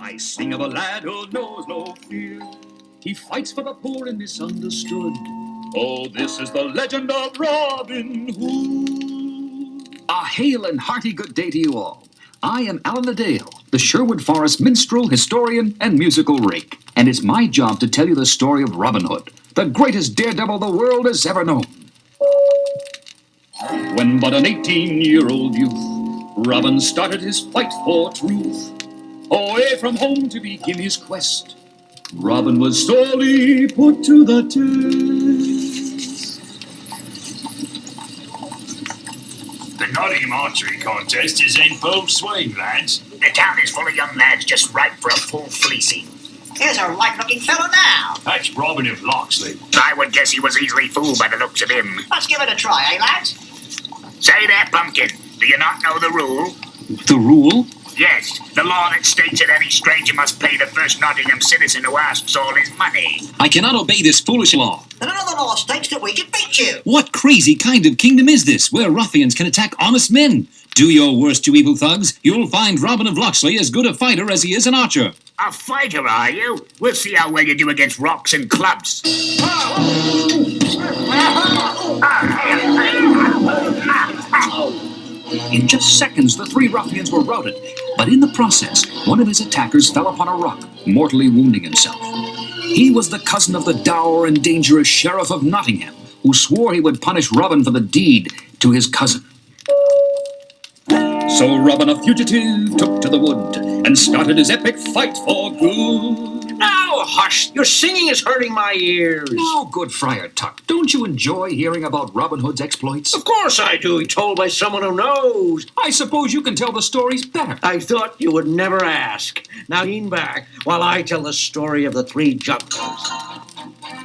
I sing of a lad who knows no fear. He fights for the poor and misunderstood. Oh, this is the legend of Robin Hood. A hail and hearty good day to you all. I am Alan the Dale, the Sherwood Forest minstrel, historian, and musical rake. And it's my job to tell you the story of Robin Hood, the greatest daredevil the world has ever known. When but an 18-year-old youth, Robin started his fight for truth. Away from home to begin his quest, Robin was sorely put to the test. The Nottingham archery contest is in full swing, lads. The town is full of young lads just ripe for a full fleecing. Here's a right-looking fellow now. That's Robin of Locksley. I would guess he was easily fooled by the looks of him. Let's give it a try, eh, lads? Say there, Pumpkin, do you not know the rule? The rule? Yes, the law that states that any stranger must pay the first Nottingham citizen who asks all his money. I cannot obey this foolish law. And another law states that we can beat you. What crazy kind of kingdom is this, where ruffians can attack honest men? Do your worst, you evil thugs. You'll find Robin of Locksley as good a fighter as he is an archer. A fighter, are you? We'll see how well you do against rocks and clubs. In just seconds, the three ruffians were routed. But in the process, one of his attackers fell upon a rock, mortally wounding himself. He was the cousin of the dour and dangerous Sheriff of Nottingham, who swore he would punish Robin for the deed to his cousin. So Robin, a fugitive, took to the wood and started his epic fight for good. Now, hush! Your singing is hurting my ears. Now, good Friar Tuck, don't you enjoy hearing about Robin Hood's exploits? Of course I do. Told by someone who knows. I suppose you can tell the stories better. I thought you would never ask. Now lean back while I tell the story of the three jugglers.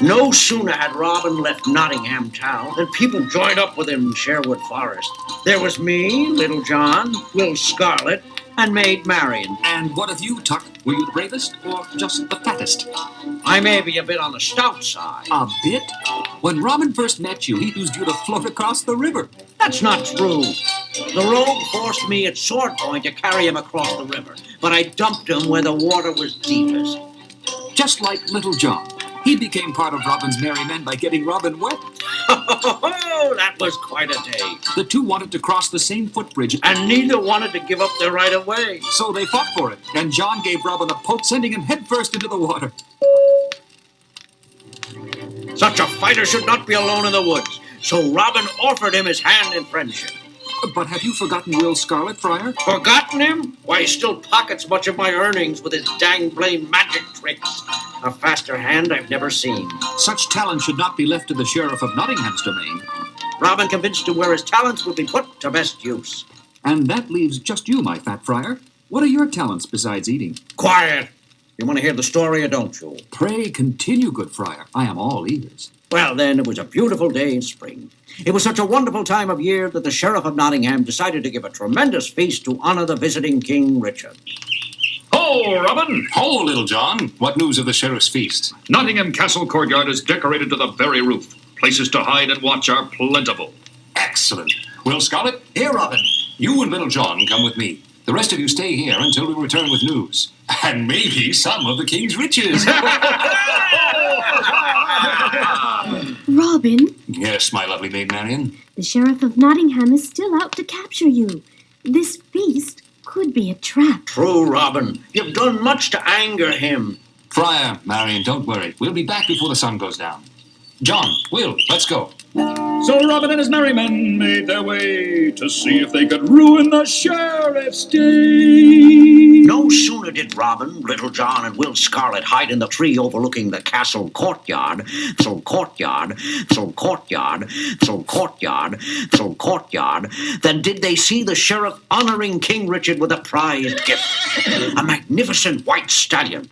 No sooner had Robin left Nottingham town than people joined up with him in Sherwood Forest. There was me, Little John, Will Scarlet, and Maid Marian. And what of you, Tuck? Were you the bravest or just the fattest? I may be a bit on the stout side. A bit? When Robin first met you, he used you to float across the river. That's not true. The rogue forced me at sword point to carry him across the river, but I dumped him where the water was deepest. Just like Little John. He became part of Robin's merry men by getting Robin wet. Oh, that was quite a day. The two wanted to cross the same footbridge, And neither wanted to give up their right of way. so they fought for it. And John gave Robin a poke, sending him headfirst into the water. Such a fighter should not be alone in the woods. So Robin offered him his hand in friendship. But have you forgotten Will Scarlet, Friar? Forgotten him? Why, he still pockets much of my earnings with his dang blame magic tricks. A faster hand I've never seen. Such talent should not be left to the Sheriff of Nottingham's domain. Robin convinced him where his talents would be put to best use. And that leaves just you, my fat friar. What are your talents besides eating? Quiet! You want to hear the story or don't you? Pray continue, good friar. I am all ears. Well, then, it was a beautiful day in spring. It was such a wonderful time of year that the Sheriff of Nottingham decided to give a tremendous feast to honor the visiting King Richard. Ho, Robin! Ho, Little John. What news of the sheriff's feast? Nottingham Castle courtyard is decorated to the very roof. Places to hide and watch are plentiful. Excellent. Will Scarlet, Here, Robin. you and Little John come with me. The rest of you stay here until we return with news. And maybe some of the king's riches. Robin, Yes, my lovely Maid Marian. the Sheriff of Nottingham is still out to capture you. This feast could be a trap. True, Robin. You've done much to anger him. Friar, Marian, don't worry. We'll be back before the sun goes down. John, Will, let's go. So Robin and his merry men made their way to see if they could ruin the sheriff's day. No sooner did Robin, Little John, and Will Scarlet hide in the tree overlooking the castle courtyard, then did they see the sheriff honoring King Richard with a prized gift, a magnificent white stallion.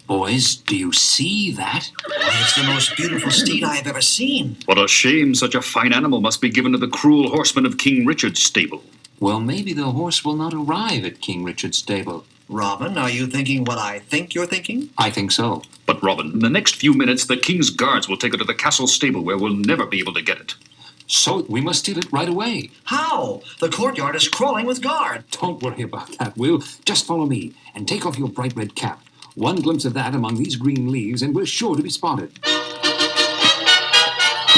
Boys, do you see that? It's the most beautiful steed I have ever seen. What a shame such a fine animal must be given to the cruel horsemen of King Richard's stable. Well, maybe the horse will not arrive at King Richard's stable. Robin, are you thinking what I think you're thinking? I think so. But Robin, in the next few minutes, the king's guards will take it to the castle stable where we'll never be able to get it. So we must steal it right away. How? The courtyard is crawling with guards. Don't worry about that, Will. Just follow me and take off your bright red cap. One glimpse of that among these green leaves, and we're sure to be spotted.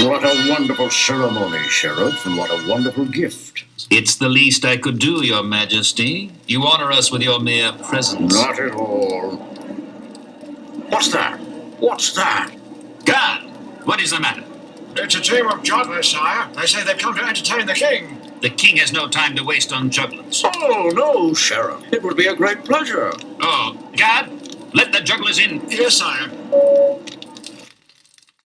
What a wonderful ceremony, Sheriff, and what a wonderful gift. It's the least I could do, Your Majesty. You honor us with your mere presence. Not at all. What's that? What's that? Guard! What is the matter? It's a team of jugglers, sire. They say they've come to entertain the king. The king has no time to waste on jugglers. Oh, no, Sheriff. It would be a great pleasure. Oh, guard, let the jugglers in. Yes, sire.